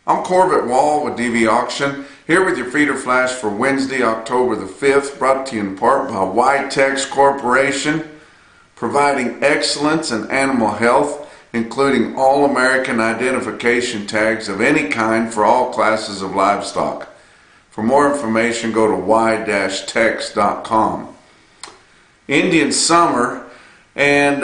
I'm Corbett Wall with DV Auction, here with your feeder flash for Wednesday, October the 5th, brought to you in part by Witex Corporation, providing excellence in animal health, including all-American identification tags of any kind for all classes of livestock. For more information, go to y-tex.com. Indian summer, and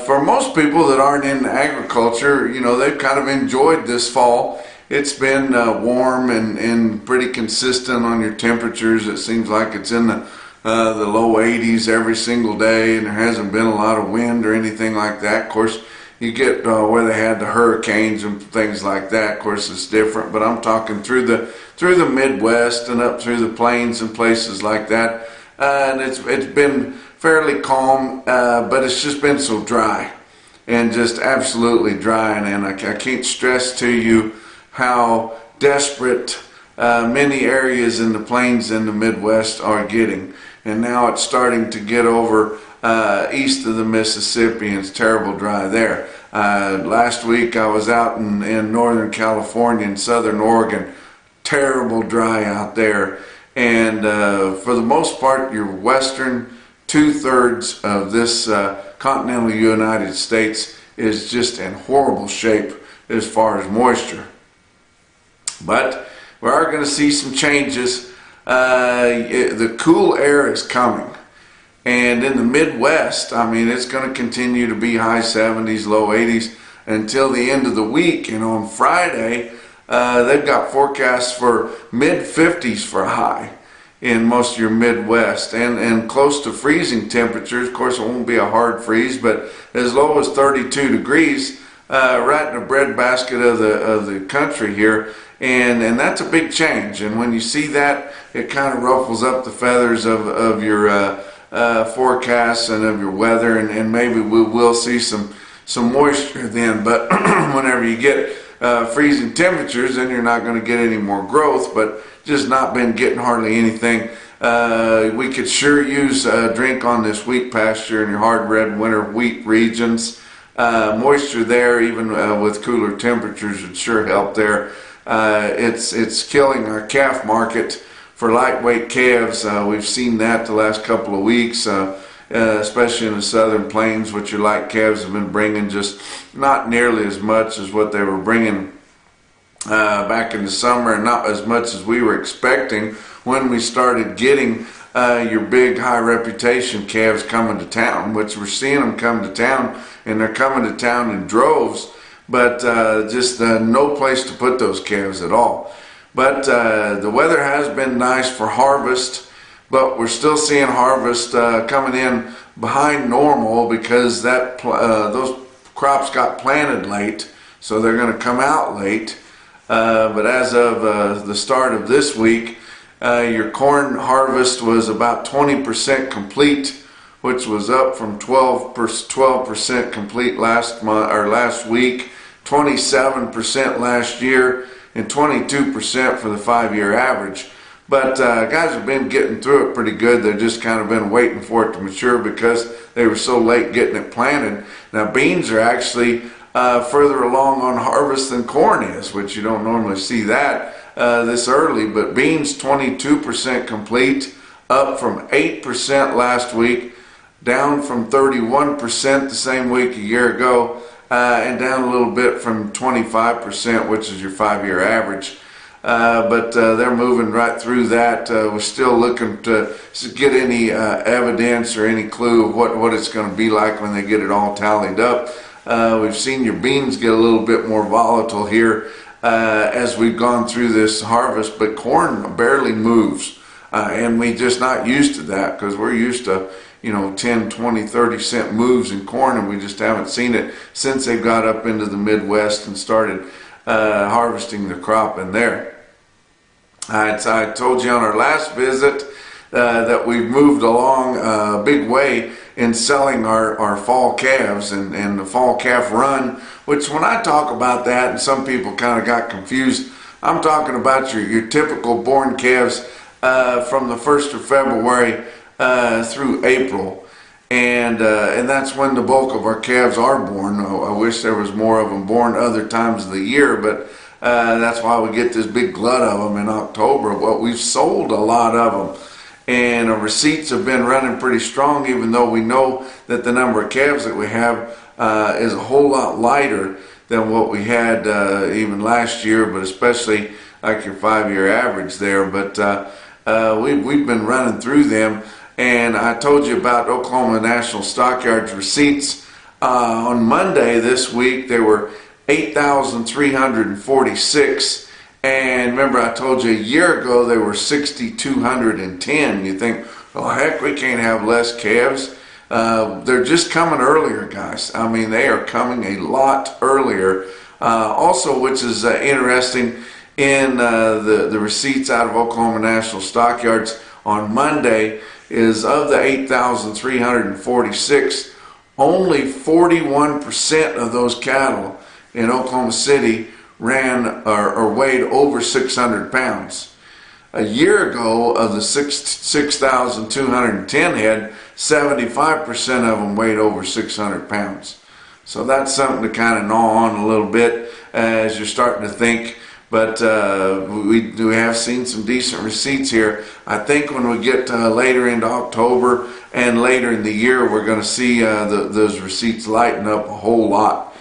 for most people that aren't in agriculture, they've kind of enjoyed this fall. It's been warm and pretty consistent on your temperatures. It seems like it's in the low 80s every single day, and there hasn't been a lot of wind or anything like that. Of course, you get where they had the hurricanes and things like that. Of course, it's different, but I'm talking through the Midwest and up through the plains and places like that. And it's been fairly calm, but it's just been so dry, and just absolutely dry. And I can't stress to you how desperate many areas in the plains in the Midwest are getting. And now it's starting to get over east of the Mississippi, and it's terrible dry there. Last week I was out in Northern California and Southern Oregon. Terrible dry out there. And for the most part, your western two-thirds of this continental United States is just in horrible shape as far as moisture. But we are going to see some changes. The cool air is coming. And in the Midwest, it's going to continue to be high 70s, low 80s until the end of the week. And on Friday, they've got forecasts for mid 50s for high in most of your Midwest, and close to freezing temperatures. Of course, it won't be a hard freeze, but as low as 32 degrees, right in the breadbasket of the country here. And that's a big change. And when you see that, it kind of ruffles up the feathers of your forecasts and of your weather, and maybe we will see some moisture then. But whenever you get freezing temperatures, then you're not going to get any more growth, but just not been getting hardly anything. We could sure use a drink on this wheat pasture in your hard red winter wheat regions. Moisture there, even with cooler temperatures, would sure help there. It's killing our calf market for lightweight calves. We've seen that the last couple of weeks, especially in the southern plains, which your light calves have been bringing just not nearly as much as what they were bringing back in the summer, and not as much as we were expecting when we started getting your big high reputation calves coming to town, which we're seeing them come to town, and they're coming to town in droves, but just no place to put those calves at all. But the weather has been nice for harvest, but we're still seeing harvest coming in behind normal because those crops got planted late, so they're going to come out late. But as of the start of this week, your corn harvest was about 20% complete, which was up from 12% complete last week, 27% last year, and 22% for the 5-year average. But guys have been getting through it pretty good. They've just kind of been waiting for it to mature because they were so late getting it planted. Now beans are actually further along on harvest than corn is, which you don't normally see that this early. But beans 22% complete, up from 8% last week, down from 31% the same week a year ago, and down a little bit from 25%, which is your 5-year average. But they're moving right through that. We're still looking to get any evidence or any clue of what it's going to be like when they get it all tallied up. We've seen your beans get a little bit more volatile here as we've gone through this harvest, but corn barely moves. And we're just not used to that because we're used to 10, 20, 30 cent moves in corn, and we just haven't seen it since they got up into the Midwest and started harvesting the crop in there. I told you on our last visit that we've moved along a big way in selling our fall calves and the fall calf run, which when I talk about that, and some people kind of got confused, I'm talking about your typical born calves from the 1st of February through April, and that's when the bulk of our calves are born. I wish there was more of them born other times of the year, but That's why we get this big glut of them in October. Well, we've sold a lot of them, and our receipts have been running pretty strong, even though we know that the number of calves that we have is a whole lot lighter than what we had even last year, but especially like your 5-year average there. But we've been running through them, and I told you about Oklahoma National Stockyards receipts. On Monday this week, there were 8,346, and remember I told you a year ago there were 6,210. You think, oh heck, we can't have less calves. They're just coming earlier, guys. I mean, they are coming a lot earlier. Also, which is interesting, in the receipts out of Oklahoma National Stockyards on Monday, is of the 8,346, only 41% of those cattle in Oklahoma City ran or weighed over 600 pounds. A year ago, of the 6,210 head, 75% of them weighed over 600 pounds. So that's something to kind of gnaw on a little bit as you're starting to think. But we have seen some decent receipts here. I think when we get later into October and later in the year, we're going to see those receipts lighten up a whole lot.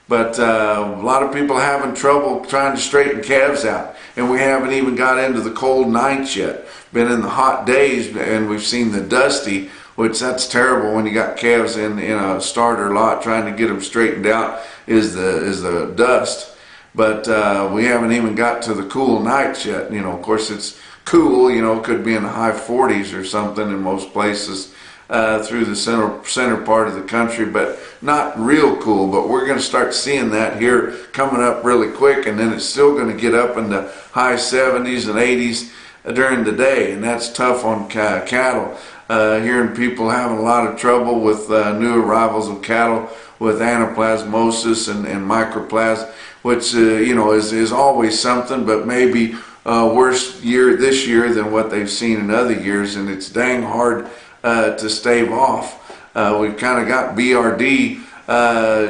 But a lot of people are having trouble trying to straighten calves out. And we haven't even got into the cold nights yet. Been in the hot days, and we've seen the dusty, which that's terrible when you got calves in a starter lot. Trying to get them straightened out is the dust. But we haven't even got to the cool nights yet. You know, of course it's cool, you know, could be in the high 40s or something in most places through the center part of the country, but not real cool. But we're going to start seeing that here coming up really quick, and then it's still going to get up in the high 70s and 80s during the day, and that's tough on cattle. Hearing people having a lot of trouble with new arrivals of cattle with anaplasmosis and microplasm, which you know is always something, but maybe worse this year than what they've seen in other years, and it's dang hard to stave off. We've kind of got BRD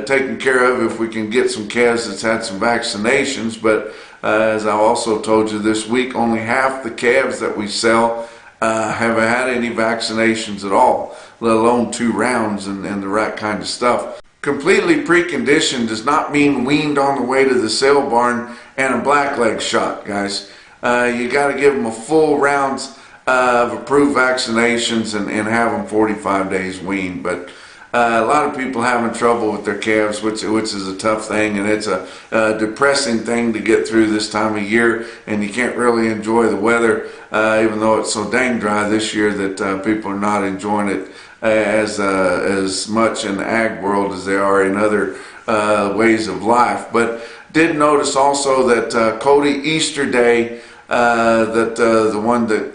taken care of if we can get some calves that's had some vaccinations, but as I also told you this week, only half the calves that we sell have had any vaccinations at all, let alone 2 rounds and the right kind of stuff. Completely preconditioned does not mean weaned on the way to the sale barn and a blackleg shot, guys. You got to give them a full rounds of approved vaccinations and have them 45 days weaned. But a lot of people having trouble with their calves, which is a tough thing, and it's a depressing thing to get through this time of year, and you can't really enjoy the weather, even though it's so dang dry this year that people are not enjoying it as much in the ag world as they are in other ways of life. But did notice also that Cody Easterday, the one that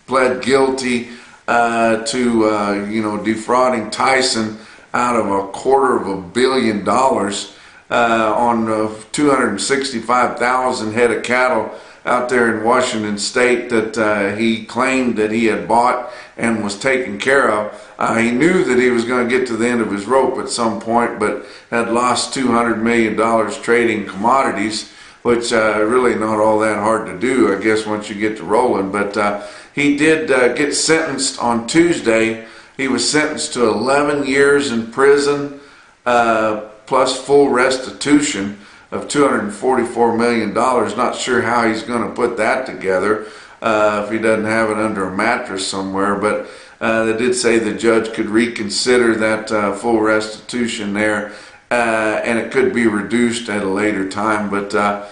pled guilty to defrauding Tyson out of $250 million on 265,000 head of cattle out there in Washington State that he claimed that he had bought and was taken care of. He knew that he was going to get to the end of his rope at some point, but had lost $200 million trading commodities, which really not all that hard to do, I guess, once you get to rolling. But he did get sentenced on Tuesday. He was sentenced to 11 years in prison plus full restitution of $244 million. Not sure how he's going to put that together if he doesn't have it under a mattress somewhere. But they did say the judge could reconsider that full restitution there, and it could be reduced at a later time. But that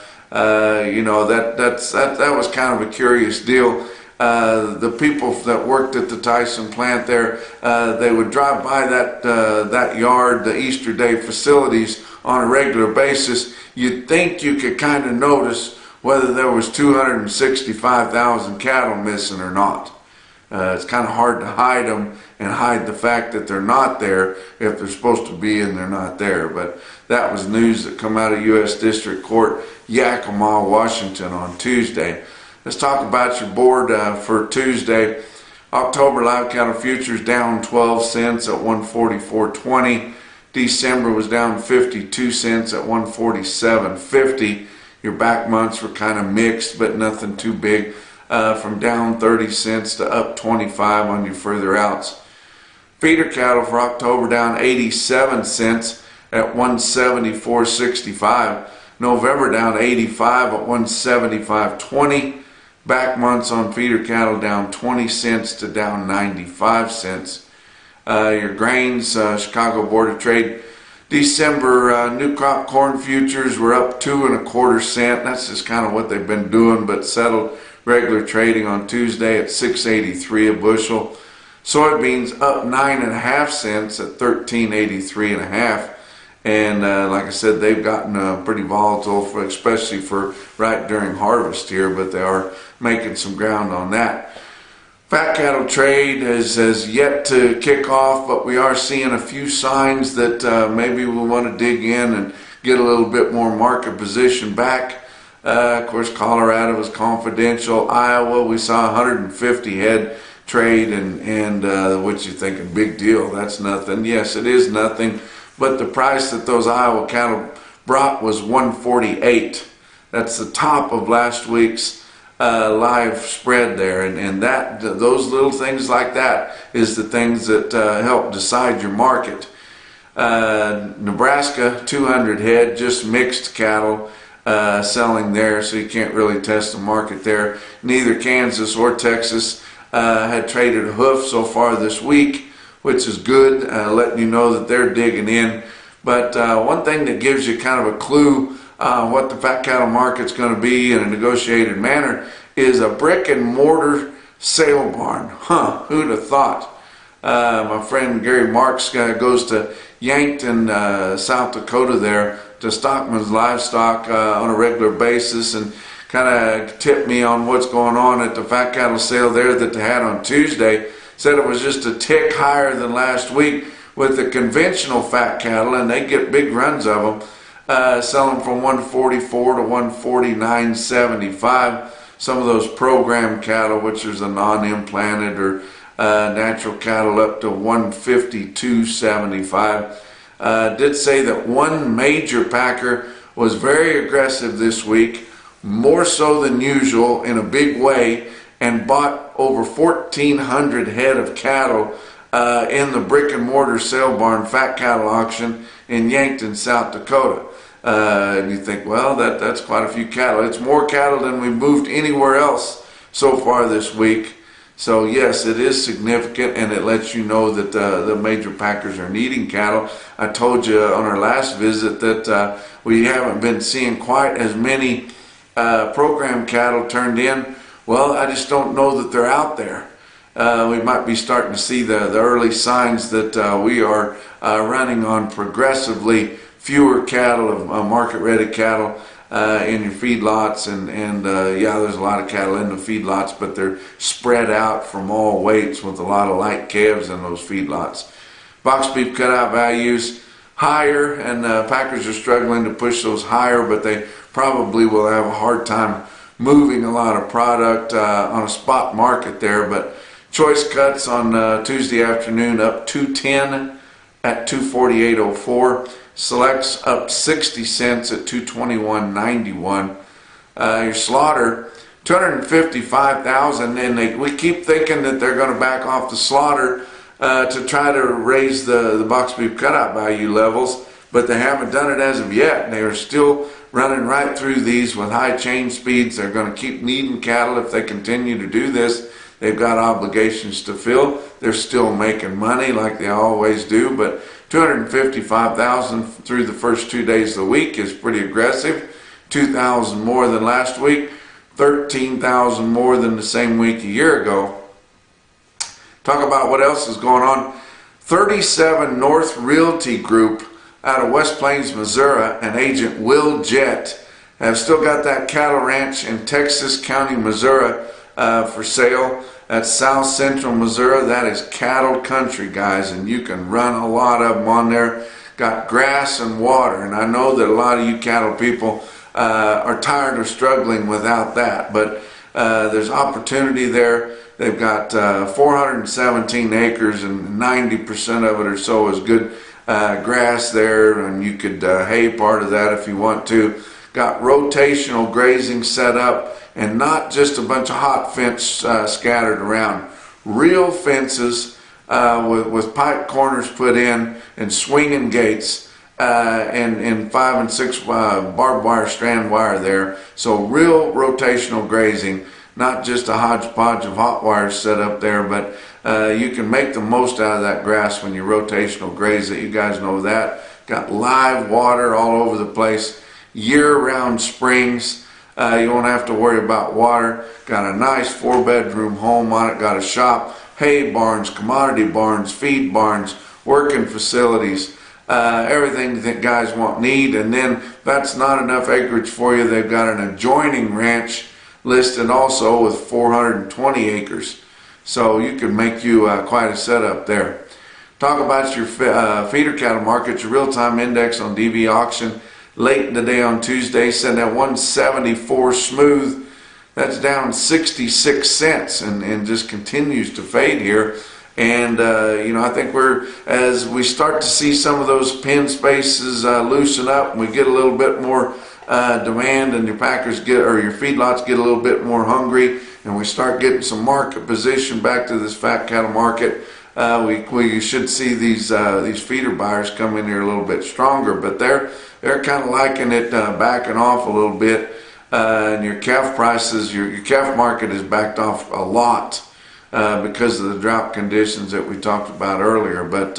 was kind of a curious deal. The people that worked at the Tyson plant there, they would drive by that yard, the Easterday facilities, on a regular basis. You'd think you could kind of notice whether there was 265,000 cattle missing or not. It's kind of hard to hide them and hide the fact that they're not there if they're supposed to be and they're not there. But that was news that come out of U.S. District Court, Yakima, Washington on Tuesday. Let's talk about your board for Tuesday. October live cattle futures down 12 cents at 144.20. December was down 52 cents at 147.50. Your back months were kind of mixed, but nothing too big. From down 30 cents to up 25 on your further outs. Feeder cattle for October down 87 cents at 174.65. November down 85 at 175.20. Back months on feeder cattle down 20 cents to down 95 cents. Your grains, Chicago Board of Trade, December new crop corn futures were up 2 1/4 cents. That's just kind of what they've been doing, but settled regular trading on Tuesday at 6.83 a bushel. Soybeans up 9 1/2 cents at 13.83 1/2. And like I said, they've gotten pretty volatile, especially for right during harvest here, but they are making some ground on that. Fat cattle trade has yet to kick off, but we are seeing a few signs that maybe we want to dig in and get a little bit more market position back. Of course, Colorado was confidential. Iowa, we saw 150 head trade, and what you thinking, big deal, that's nothing. Yes, it is nothing, but the price that those Iowa cattle brought was 148. That's the top of last week's live spread there, and that those little things like that is the things that help decide your market. Nebraska, 200 head, just mixed cattle selling there, so you can't really test the market there. Neither Kansas or Texas had traded a hoof so far this week, which is good, letting you know that they're digging in. But one thing that gives you kind of a clue what the fat cattle market's going to be in a negotiated manner is a brick and mortar sale barn. Who'd have thought? My friend Gary Marks goes to Yankton, South Dakota there to Stockman's Livestock on a regular basis, and kind of tipped me on what's going on at the fat cattle sale there that they had on Tuesday. Said it was just a tick higher than last week with the conventional fat cattle, and they get big runs of them. Selling from 144 to 149.75. Some of those program cattle, which is a non-implanted or natural cattle, up to 152.75. Did say that one major packer was very aggressive this week, more so than usual in a big way, and bought over 1,400 head of cattle in the brick and mortar sale barn fat cattle auction in Yankton, South Dakota. And you think, well, that's quite a few cattle. It's more cattle than we moved anywhere else so far this week. So yes, it is significant, and it lets you know that the major packers are needing cattle. I told you on our last visit that we haven't been seeing quite as many program cattle turned in. Well, I just don't know that they're out there. We might be starting to see the early signs that we are running on progressively fewer cattle, market-ready cattle in your feedlots, and yeah, there's a lot of cattle in the feedlots, but they're spread out from all weights with a lot of light calves in those feedlots. Box beef cutout values higher, and packers are struggling to push those higher, but they probably will have a hard time moving a lot of product on a spot market there. But choice cuts on Tuesday afternoon up 210 at 248.04. Selects up 60 cents at 221.91. Your slaughter 255,000, and we keep thinking that they're going to back off the slaughter to try to raise the box beef cutout value levels, but they haven't done it as of yet. They are still running right through these with high chain speeds. They're going to keep needing cattle if they continue to do this. They've got obligations to fill. They're still making money like they always do, but 255,000 through the first 2 days of the week is pretty aggressive. 2,000 more than last week, 13,000 more than the same week a year ago. Talk about what else is going on. 37 North Realty Group out of West Plains, Missouri, and agent Will Jett have still got that cattle ranch in Texas County, Missouri for sale. That's South Central Missouri. That is cattle country, guys, and you can run a lot of them on there. Got grass and water, and I know that a lot of you cattle people are tired of struggling without that, but there's opportunity there. They've got 417 acres, and 90% of it or so is good grass there, and you could hay part of that if you want to. Got rotational grazing set up, and not just a bunch of hot fence scattered around. Real fences with pipe corners put in and swinging gates, and 5 and 6 barbed wire strand wire there. So real rotational grazing, not just a hodgepodge of hot wires set up there, but you can make the most out of that grass when you rotational graze it. You guys know that. Got live water all over the place, year-round springs. You won't have to worry about water. Got a nice 4-bedroom home on it. Got a shop, hay barns, commodity barns, feed barns, working facilities, everything that guys need. And then that's not enough acreage for you. They've got an adjoining ranch listed also with 420 acres. So you can make you quite a setup there. Talk about your feeder cattle market. Your real-time index on DV auction late in the day on Tuesday said that 174 smooth. That's down 66 cents and just continues to fade here. And I think as we start to see some of those pen spaces loosen up, and we get a little bit more demand, and your packers your feedlots get a little bit more hungry, and we start getting some market position back to this fat cattle market, we should see these feeder buyers come in here a little bit stronger. But they're kind of liking it backing off a little bit, and your calf prices, your calf market is backed off a lot because of the drought conditions that we talked about earlier. But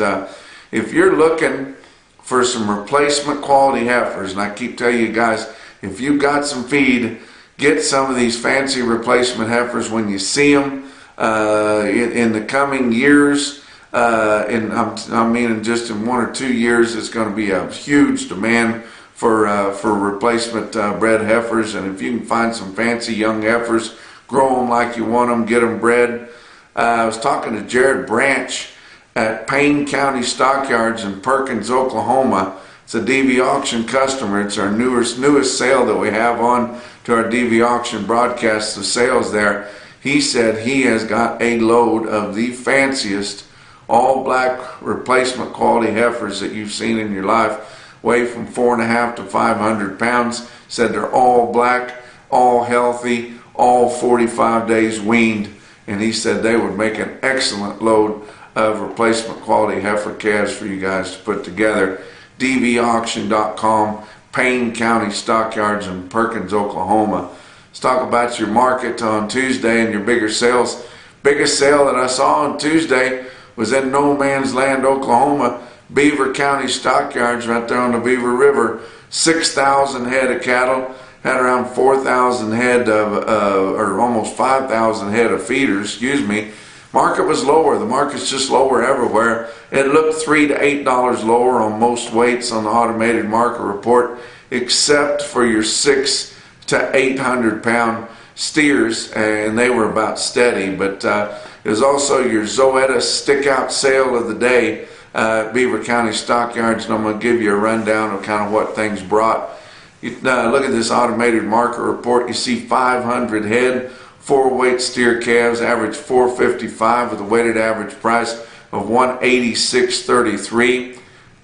if you're looking for some replacement quality heifers, and I keep telling you guys, if you've got some feed, get some of these fancy replacement heifers when you see them in the coming years. I mean, just in 1 or 2 years, it's going to be a huge demand for replacement bred heifers. And if you can find some fancy young heifers, grow them like you want them, get them bred. I was talking to Jared Branch at Payne County Stockyards in Perkins, Oklahoma. It's a DV auction customer. It's our newest sale that we have on to our DV auction broadcast of sales there. He said he has got a load of the fanciest all black replacement quality heifers that you've seen in your life, weigh from 4.5 to 500 pounds. Said they're all black, all healthy, all 45 days weaned, and he said they would make an excellent load of replacement quality heifer calves for you guys to put together. dvauction.com, Payne County Stockyards in Perkins, Oklahoma. Let's talk about your market on Tuesday and your bigger sales. Biggest sale that I saw on Tuesday was in No Man's Land, Oklahoma, Beaver County Stockyards right there on the Beaver River. 6,000 head of cattle, had around 4,000 head or almost 5,000 head of feeders, excuse me. Market was lower. The market's just lower everywhere. It looked $3 to $8 lower on most weights on the automated market report, except for your 600 to 800 pound steers, and they were about steady. But it was also your Zoetta stick out sale of the day at Beaver County Stockyards, and I'm going to give you a rundown of kind of what things brought. You look at this automated market report. You see 500 head, 4-weight steer calves, average 455 with a weighted average price of 186.33.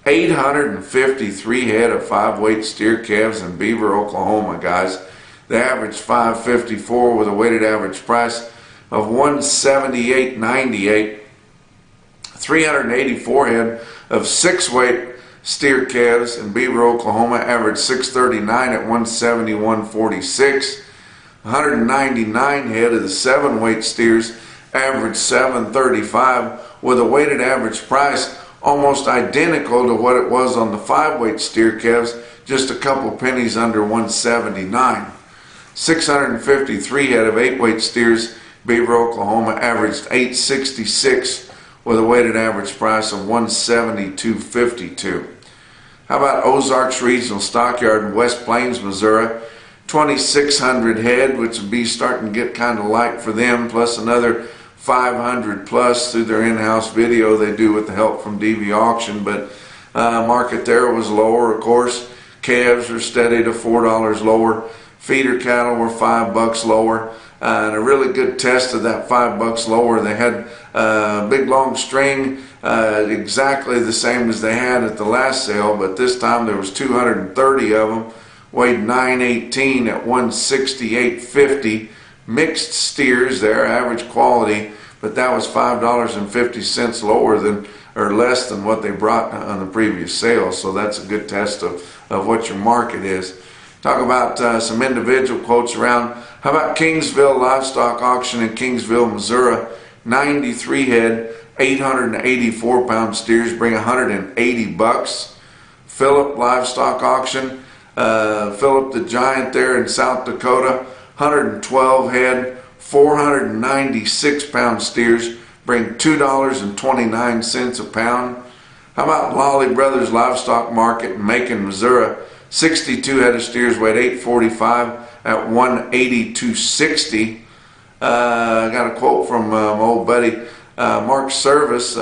853 head of 5-weight steer calves in Beaver, Oklahoma, guys. They averaged 554 with a weighted average price of 178.98. 384 head of 6-weight steer calves in Beaver, Oklahoma, averaged 639 at 171.46. 199 head of the 7-weight steers averaged 735 with a weighted average price almost identical to what it was on the 5-weight steer calves, just a couple pennies under 179. 653 head of 8-weight steers, Beaver, Oklahoma, averaged 866 with a weighted average price of 172.52. How about Ozarks Regional Stockyard in West Plains, Missouri? 2,600 head, which would be starting to get kind of light for them, plus another 500 plus through their in-house video they do with the help from DV Auction. But market there was lower, of course. Calves are steady to $4 lower. Feeder cattle were $5 lower. And a really good test of that $5 lower. They had big long string exactly the same as they had at the last sale, but this time there was 230 of them, weighed 918 at 168.50. Mixed steers there, average quality, but that was $5.50 lower than, or less than what they brought on the previous sale. So that's a good test of what your market is. Talk about some individual quotes around. How about Kingsville Livestock Auction in Kingsville, Missouri? 93 head, 884 pound steers bring $180. Philip Livestock Auction, Philip the Giant there in South Dakota, 112 head, 496 pound steers bring $2.29 a pound. How about Lolly Brothers Livestock Market in Macon, Missouri? 62 head of steers weighed 845 at 182.60. I got a quote from my old buddy Mark Service,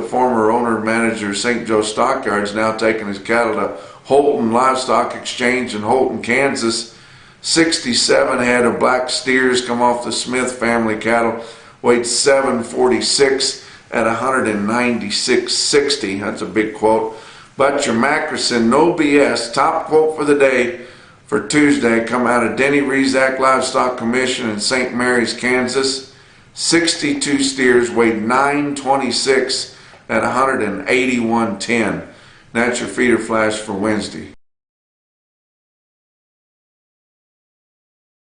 former owner manager of St. Joe Stockyards, now taking his cattle to Holton Livestock Exchange in Holton, Kansas. 67 head of black steers come off the Smith family cattle, weighed 746 at 196.60. That's a big quote. Butcher Mackerson, no BS, top quote for the day for Tuesday, come out of Denny Rezac Livestock Commission in St. Mary's, Kansas. 62 steers weighed 926 at 181.10. That's your feeder flash for Wednesday.